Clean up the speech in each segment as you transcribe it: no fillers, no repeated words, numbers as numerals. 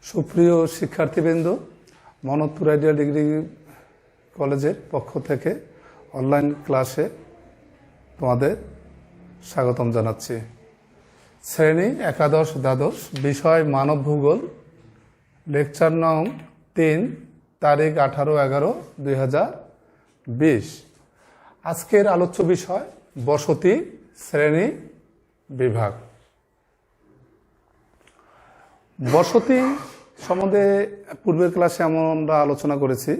সুপ্রিয় শিক্ষার্থীবৃন্দ, মনোত্তর ideal degree কলেজের পক্ষ থেকে অনলাইন ক্লাসে তোমাদের স্বাগতম জানাচ্ছি। শ্রেণী একাদশ দ্বাদশ, বিষয় মানব ভূগোল, লেকচার নং 3, তারিখ 18/11/2020। আজকের আলোচ্য বিষয় বসতি শ্রেণী বিভাগ। বসতি সম্বন্ধে পূর্বের ক্লাসে আমরা আলোচনা করেছি।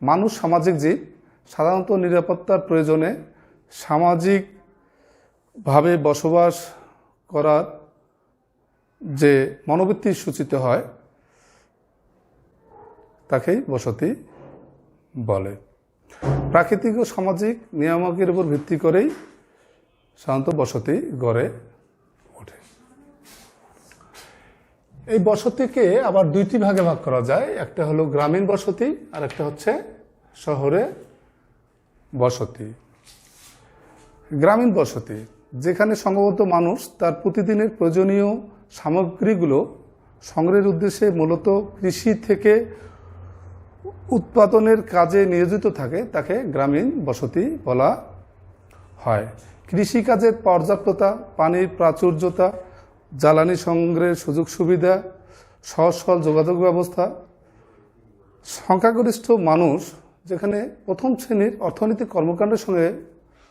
মানুষ সামাজিক জীব, সাধারণত নিরাপত্তার প্রয়োজনে সামাজিকভাবে বসবাস করার যে মনোবৃত্তি সূচিত হয় তাকেই বসতি বলে। প্রাকৃতিক ও সামাজিক নিয়ামকের উপর ভিত্তি করেই সাধারণত বসতি গড়ে ওঠে। এই বসতিকে আবার দুইটি ভাগে ভাগ করা যায়, একটা হলো গ্রামীণ বসতি আর একটা হচ্ছে শহরে বসতি। গ্রামীণ বসতি যেখানে সংঘবদ্ধ মানুষ তার প্রতিদিনের প্রয়োজনীয় সামগ্রীগুলো সংগ্রহের উদ্দেশ্যে মূলত কৃষি থেকে উৎপাদনের কাজে নিয়োজিত থাকে তাকে গ্রামীণ বসতি বলা হয়। কৃষিকাজের পর্যাপ্ততা, পানির প্রাচুর্যতা, জ্বালানি সংগ্রহের সুযোগ সুবিধা, সহজ সরল যোগাযোগ ব্যবস্থা, সংখ্যাগরিষ্ঠ মানুষ যেখানে প্রথম শ্রেণীর অর্থনৈতিক কর্মকাণ্ডের সঙ্গে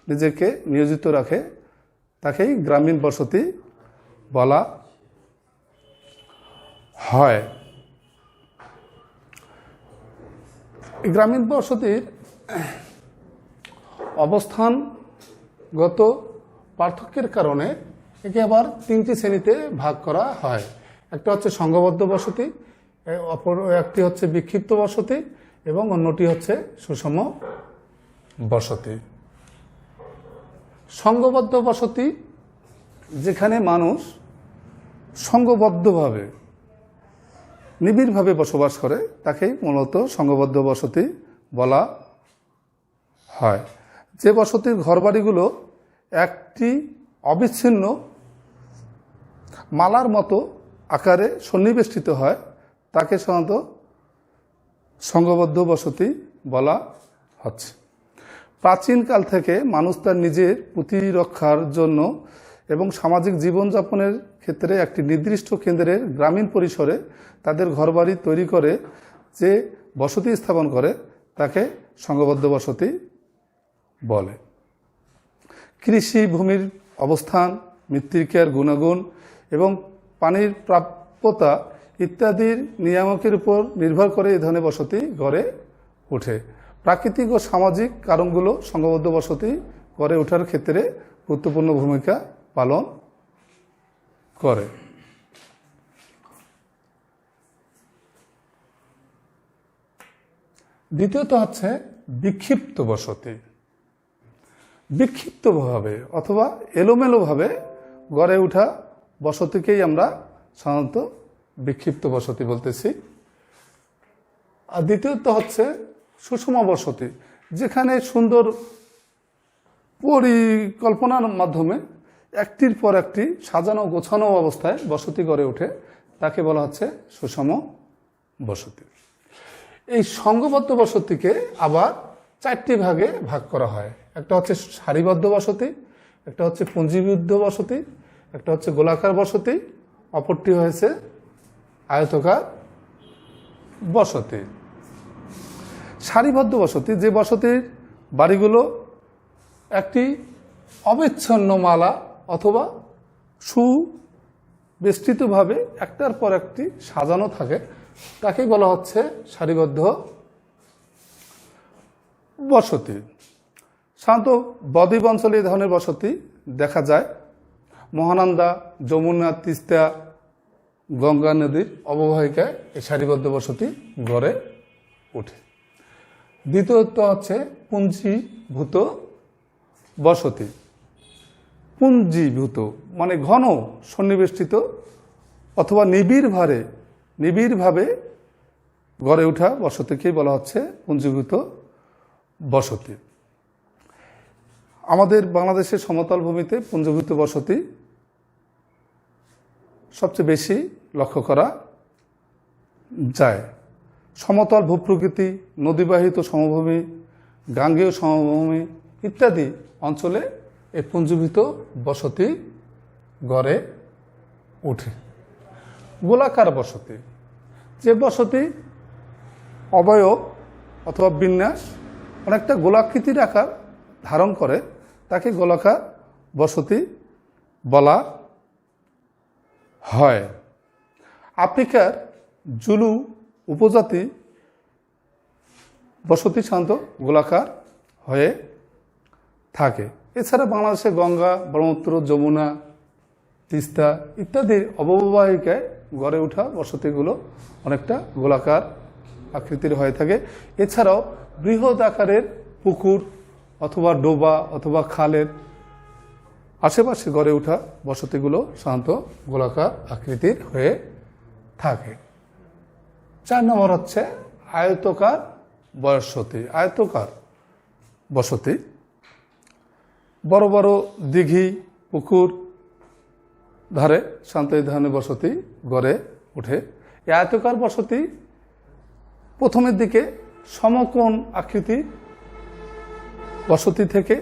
নিজেকে নিয়োজিত রাখে তাকেই গ্রামীণ বসতি বলা হয়। গ্রামীণ বসতির অবস্থানগত পার্থক্যের কারণে একে আবার 3টি শ্রেণীতে ভাগ করা হয়। একটা হচ্ছে সংঘবদ্ধ বসতি, অপর একটি হচ্ছে বিক্ষিপ্ত বসতি এবং অন্যটি হচ্ছে সুষম বসতি। সংঘবদ্ধ বসতি যেখানে মানুষ সংঘবদ্ধভাবে নিবিড়ভাবে বসবাস করে তাকেই মূলত সংঘবদ্ধ বসতি বলা হয়। যে বসতির ঘরবাড়িগুলো একটি অবিচ্ছিন্ন মালার মতো আকারে সন্নিবেষ্টিত হয় তাকে সাধারণত সংঘবদ্ধ বসতি বলা হচ্ছে। প্রাচীনকাল থেকে মানুষ তার নিজের প্রতিরক্ষার জন্য এবং সামাজিক জীবনযাপনের ক্ষেত্রে একটি নির্দিষ্ট কেন্দ্রের গ্রামীণ পরিসরে তাদের ঘরবাড়ি তৈরি করে যে বসতি স্থাপন করে তাকে সংঘবদ্ধ বসতি বলে। কৃষি ভূমির অবস্থান, মৃত্তিকার গুণাগুণ এবং পানির প্রাপ্যতা ইত্যাদির নিয়ামকের উপর নির্ভর করে এই ধরনের বসতি গড়ে ওঠে। প্রাকৃতিক ও সামাজিক কারণগুলো সংঘবদ্ধ বসতি গড়ে ওঠার ক্ষেত্রে গুরুত্বপূর্ণ ভূমিকা পালন করে। দ্বিতীয়ত হচ্ছে বিক্ষিপ্ত বসতি। বিক্ষিপ্তভাবে অথবা এলোমেলোভাবে গড়ে ওঠা বসতিকেই আমরা সাধারণত বিক্ষিপ্ত বসতি বলতেছি। আর দ্বিতীয়ত হচ্ছে সুষম বসতি, যেখানে সুন্দর পরিকল্পনার মাধ্যমে একটির পর একটি সাজানো গোছানো অবস্থায় বসতি গড়ে ওঠে তাকে বলা হচ্ছে সুষম বসতি। এই সংঘবদ্ধ বসতিকে আবার 4টি ভাগে ভাগ করা হয়। একটা হচ্ছে সারিবদ্ধ বসতি, একটা হচ্ছে পুঞ্জীবদ্ধ বসতি, একটা হচ্ছে গোলাকার বসতি, অপরটি হয়েছে আয়তাকার বসতি। সারিবদ্ধ বসতি যে বসতির বাড়িগুলো একটি অবিচ্ছিন্ন মালা অথবা সুবেষ্টিতভাবে একটার পর একটি সাজানো থাকে তাকেই বলা হচ্ছে সারিবদ্ধ বসতি। সাধারণত বদ্বীপ অঞ্চলে এই ধরনের বসতি দেখা যায়। মহানন্দা, যমুনা, তিস্তা, গঙ্গা নদীর অববাহিকায় এই সারিবদ্ধ বসতি গড়ে ওঠে। দ্বিতীয়ত হচ্ছে পুঞ্জীভূত বসতি। পুঞ্জীভূত মানে ঘন সন্নিবেষ্টিত অথবা নিবিড়ভাবে গড়ে ওঠা বসতিকেই বলা হচ্ছে পুঞ্জীভূত বসতি। আমাদের বাংলাদেশের সমতল ভূমিতে পুঞ্জীভূত বসতি সবচেয়ে বেশি লক্ষ্য করা যায়। সমতল ভূপ্রকৃতি, নদীবাহিত সমভূমি, গাঙ্গেয় সমভূমি ইত্যাদি অঞ্চলে এই পুঞ্জীভূত বসতি গড়ে ওঠে। গোলাকার বসতি, যে বসতি অবয়ব অথবা বিন্যাস অনেকটা গোলাকৃতির আকার ধারণ করে তাকে গোলাকার বসতি বলা হয়। আফ্রিকার জুলু উপজাতি বসতি সাধারণত গোলাকার হয়ে থাকে। এছাড়া বাংলাদেশে গঙ্গা, ব্রহ্মপুত্র, যমুনা, তিস্তা ইত্যাদির অববাহিকায় গড়ে ওঠা বসতিগুলো অনেকটা গোলাকার আকৃতির হয়ে থাকে। এছাড়াও বৃহৎ আকারের পুকুর অথবা ডোবা অথবা খালের আশেপাশে গড়ে ওঠা বসতিগুলো সাধারণত গোলাকার আকৃতির হয়ে থাকে। 4 নম্বর হচ্ছে আয়তকার বসতি। আয়তকার বসতি বড় বড় দিঘি, পুকুর ধারে সাধারণত এই ধরনের বসতি গড়ে ওঠে। এই আয়তকার বসতি প্রথমের দিকে সমকোণ আকৃতি বসতি থেকে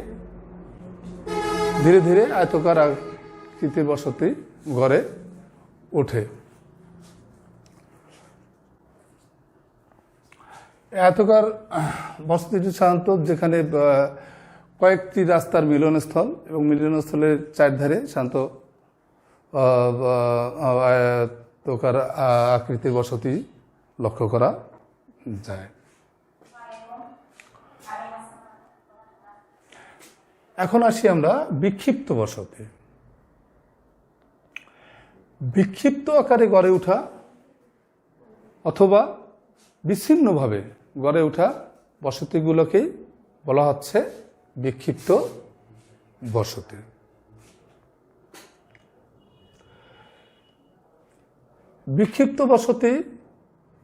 ধীরে ধীরে আয়তকার আকৃতির বসতি গড়ে ওঠে। আয়তকার বসতিটি সাধারণত যেখানে কয়েকটি রাস্তার মিলনস্থল এবং মিলনস্থলের চারধারে সাধারণত আয়তকার আকৃতির বসতি লক্ষ্য করা যায়। এখন আসি আমরা বিক্ষিপ্ত বসতি। বিক্ষিপ্ত আকারে গড়ে ওঠা অথবা বিচ্ছিন্নভাবে গড়ে ওঠা বসতিগুলোকেই বলা হচ্ছে বিক্ষিপ্ত বসতি। বিক্ষিপ্ত বসতি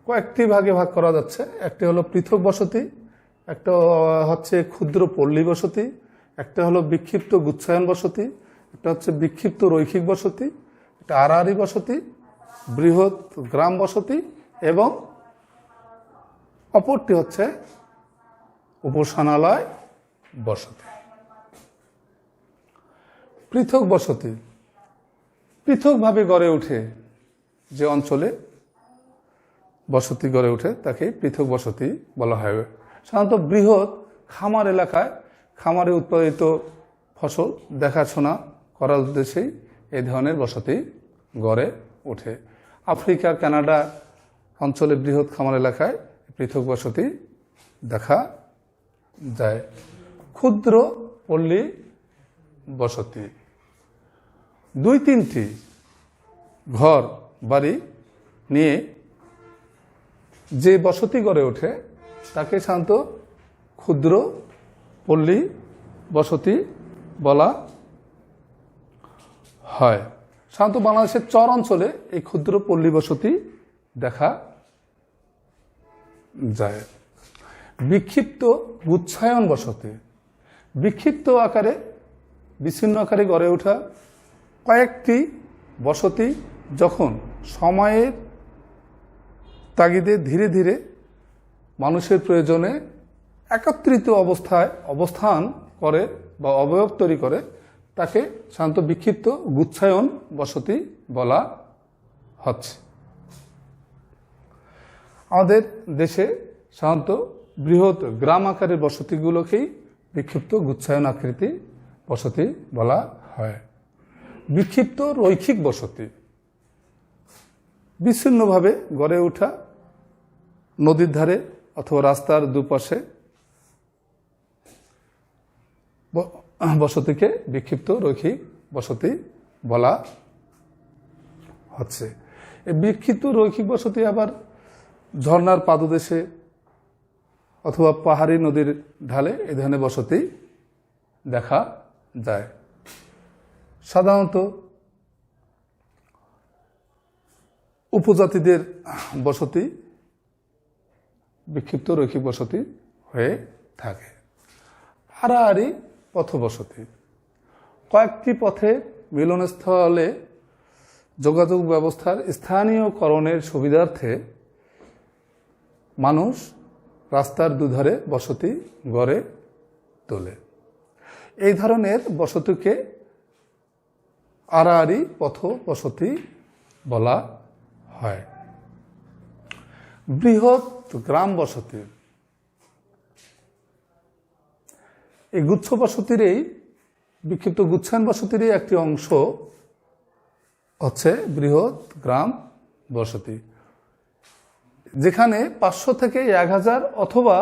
কয়েকটি ভাগে ভাগ করা যাচ্ছে। একটি হলো পৃথক বসতি, একটা হচ্ছে ক্ষুদ্র পল্লী বসতি, একটা হলো বিক্ষিপ্ত গুচ্ছায়ন বসতি, একটা হচ্ছে বিক্ষিপ্ত রৈখিক বসতি, একটা আড়াআড়ি বসতি, বৃহৎ গ্রাম বসতি এবং অপরটি হচ্ছে উপাসনালয় বসতি। পৃথক বসতি পৃথকভাবে গড়ে ওঠে যে অঞ্চলে বসতি গড়ে ওঠে তাকে পৃথক বসতি বলা হয়। সাধারণত বৃহৎ খামার এলাকায় খামারে উৎপাদিত ফসল দেখাশোনা করার উদ্দেশ্যেই এই ধরনের বসতি গড়ে ওঠে। আফ্রিকা, কানাডা অঞ্চলে বৃহৎ খামার এলাকায় পৃথক বসতি দেখা যায়। ক্ষুদ্র পল্লী বসতি 2-3টি ঘর বাড়ি নিয়ে যে বসতি গড়ে ওঠে তাকে সাধারণত ক্ষুদ্র পল্লী বসতি বলা হয়। সাধারণত বাংলাদেশের চর অঞ্চলে এই ক্ষুদ্র পল্লী বসতি দেখা যায়। বিক্ষিপ্ত গুচ্ছায়ন বসতি বিক্ষিপ্ত আকারে বিচ্ছিন্ন আকারে গড়ে ওঠা কয়েকটি বসতি যখন সময়ের তাগিদে ধীরে ধীরে মানুষের প্রয়োজনে একত্রিত অবস্থায় অবস্থান করে বা অবয়ব তৈরি করে তাকে সাধারণত বিক্ষিপ্ত গুচ্ছায়ন বসতি বলা হচ্ছে। আমাদের দেশে সাধারণত বৃহৎ গ্রাম আকারের বসতিগুলোকেই বিক্ষিপ্ত গুচ্ছায়ন আকৃতি বসতি বলা হয়। বিক্ষিপ্ত রৈখিক বসতি বিচ্ছিন্নভাবে গড়ে ওঠা নদীর ধারে অথবা রাস্তার দুপাশে বসতিকে বিক্ষিপ্ত রৈখিক বসতি বলা হচ্ছে। এই বিক্ষিপ্ত রৈখিক বসতি আবার ঝর্ণার পাদদেশে অথবা পাহাড়ি নদীর ঢালে এই ধরনের বসতি দেখা যায়। সাধারণত উপজাতিদের বসতি বিক্ষিপ্ত রৈখিক বসতি হয়ে থাকে। আড়াআড়ি পথবসতি কয়েকটি পথে মিলনস্থলে যোগাযোগ ব্যবস্থার স্থানীয়করণের সুবিধার্থে মানুষ রাস্তার দুধারে বসতি গড়ে তোলে। এই ধরনের বসতিকে আড়াআড়ি পথ বসতি বলা হয়। বৃহৎ গ্রাম বসতি, এই গুচ্ছ বসতির বিক্ষিপ্ত গুচ্ছায়ন বসতির একটি অংশ হচ্ছে বৃহৎ গ্রাম বসতি, যেখানে 500 থেকে 1000 অথবা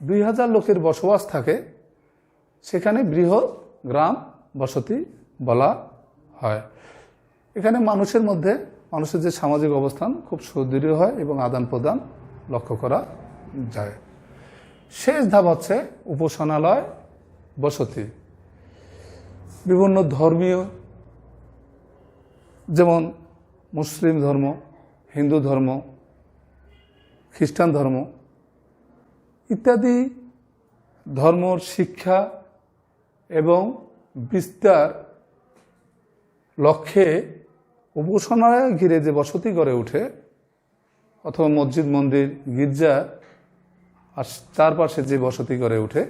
2000 লোকের বসবাস থাকে, সেখানে বৃহৎ গ্রাম বসতি বলা হয়। এখানে মানুষের যে সামাজিক অবস্থান খুব সুদৃঢ় হয় এবং আদান প্রদান লক্ষ্য করা যায়। শেষ ধাপ হচ্ছে উপাসনালয় বসতি। বিভিন্ন ধর্মীয়, যেমন মুসলিম ধর্ম, হিন্দু ধর্ম, খ্রিস্টান ধর্ম ইত্যাদি ধর্মর শিক্ষা এবং বিস্তার লক্ষ্যে উপাসনালয় ঘিরে যে বসতি গড়ে ওঠে, অথবা মসজিদ, মন্দির, গির্জা আর চারপাশে যে বসতি গড়ে ওঠে,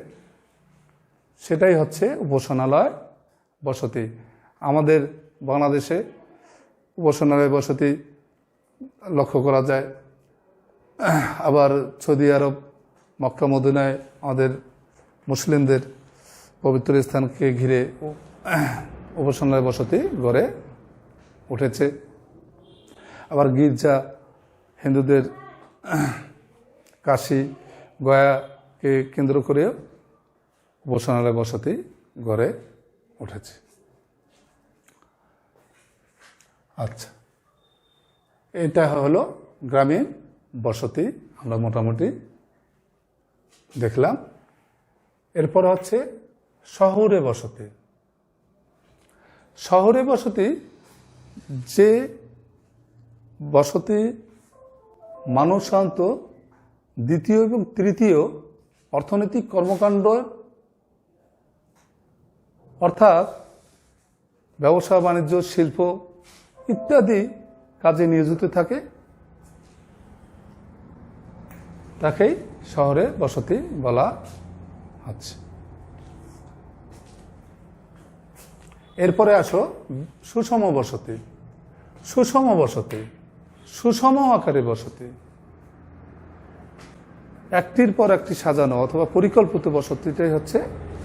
সেটাই হচ্ছে উপাসনালয় বসতি। আমাদের বাংলাদেশে উপাসনালয় বসতি লক্ষ্য করা যায়। আবার সৌদি আরব, মক্কা, মদিনায় আমাদের মুসলিমদের পবিত্র স্থানকে ঘিরে উপাসনালয় বসতি গড়ে উঠেছে। আবার গির্জা, হিন্দুদের কাশী, গয়াকে কেন্দ্র করে উপাসনালয় বসতি গড়ে উঠেছে। আচ্ছা, এটা হলো গ্রামীণ বসতি, আমরা মোটামুটি দেখলাম। এরপর হচ্ছে শহুরে বসতি। শহুরে বসতি যে বসতি মানুষ সাধারণত দ্বিতীয় এবং তৃতীয় অর্থনৈতিক কর্মকাণ্ড অর্থাৎ ব্যবসা, বাণিজ্য, শিল্প ইত্যাদি কাজে নিয়োজিত থাকে, তাকেই শহরে বসতি বলা হচ্ছে। এরপরে আসো সুষম বসতি। সুষম বসতি, সুষম আকারে বসতি, একটির পর একটি সাজানো অথবা পরিকল্পিত বসতিটাই হচ্ছে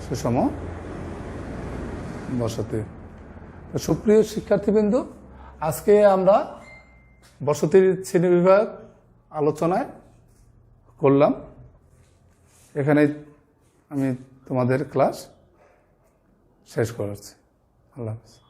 সুষম বসতি। সুপ্রিয় শিক্ষার্থীবৃন্দ, আজকে আমরা বসতির শ্রেণীবিভাগ আলোচনায় করলাম। এখানে আমি তোমাদের ক্লাস শেষ করেছি। আল্লাহ হাফেজ।